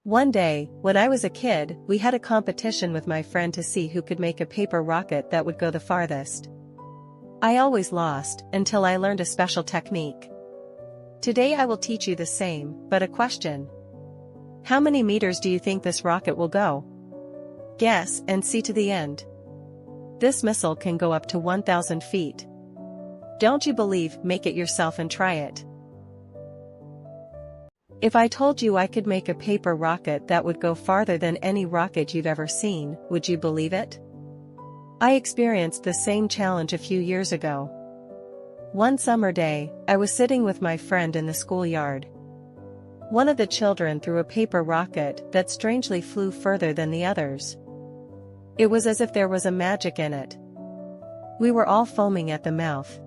One day, when I was a kid, we had a competition with my friend to see who could make a paper rocket that would go the farthest. I always lost, until I learned a special technique. Today I will teach you the same, but a question. How many meters do you think this rocket will go? Guess and see to the end. This missile can go up to 1,000 feet. Don't you believe? Make it yourself and try it. If I told you I could make a paper rocket that would go farther than any rocket you've ever seen, would you believe it? I experienced the same challenge a few years ago. One summer day, I was sitting with my friend in the schoolyard. One of the children threw a paper rocket that strangely flew further than the others. It was as if there was a magic in it. We were all foaming at the mouth.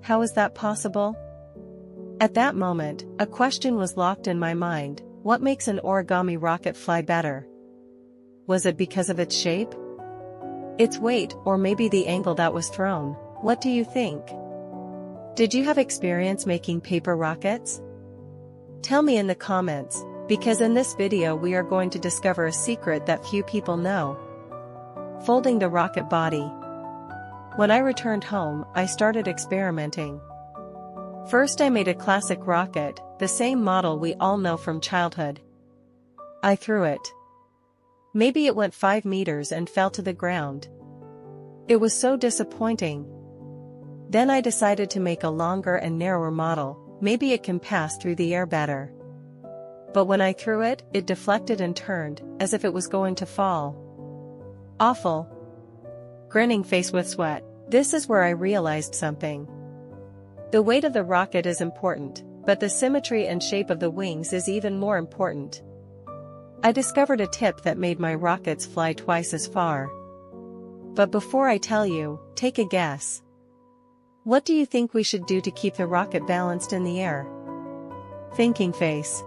How is that possible? At that moment, a question was locked in my mind: what makes an origami rocket fly better? Was it because of its shape? Its weight, or maybe the angle that was thrown? What do you think? Did you have experience making paper rockets? Tell me in the comments, because in this video we are going to discover a secret that few people know. Folding the rocket body. When I returned home, I started experimenting. First I made a classic rocket, the same model we all know from childhood. I threw it. Maybe it went 5 meters and fell to the ground. It was so disappointing. Then I decided to make a longer and narrower model, maybe it can pass through the air better. But when I threw it, it deflected and turned, as if it was going to fall. Awful. Grinning face with sweat. This is where I realized something. The weight of the rocket is important, but the symmetry and shape of the wings is even more important. I discovered a tip that made my rockets fly twice as far. But before I tell you, take a guess. What do you think we should do to keep the rocket balanced in the air? Thinking face.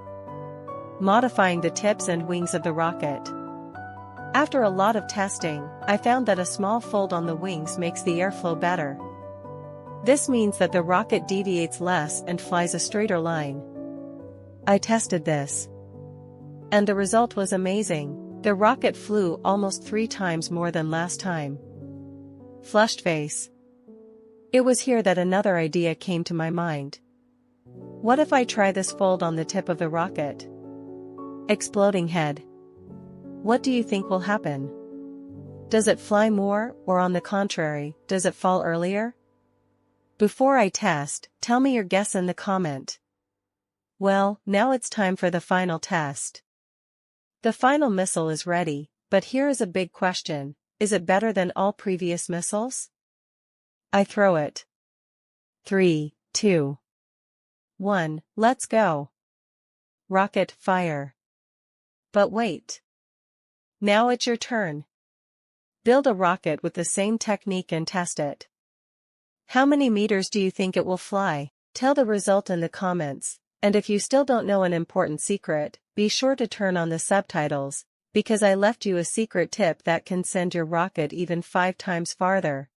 Modifying the tips and wings of the rocket. After a lot of testing, I found that a small fold on the wings makes the airflow better. This means that the rocket deviates less and flies a straighter line. I tested this. And the result was amazing. The rocket flew almost 3 times more than last time. Flushed face. It was here that another idea came to my mind. What if I try this fold on the tip of the rocket? Exploding head. What do you think will happen? Does it fly more, or on the contrary, does it fall earlier? Before I test, tell me your guess in the comment. Well, now it's time for the final test. The final missile is ready, but here is a big question: is it better than all previous missiles? I throw it. 3, 2, 1, let's go. Rocket fire. But wait. Now it's your turn. Build a rocket with the same technique and test it. How many meters do you think it will fly? Tell the result in the comments, and if you still don't know an important secret, be sure to turn on the subtitles, because I left you a secret tip that can send your rocket even 5 times farther.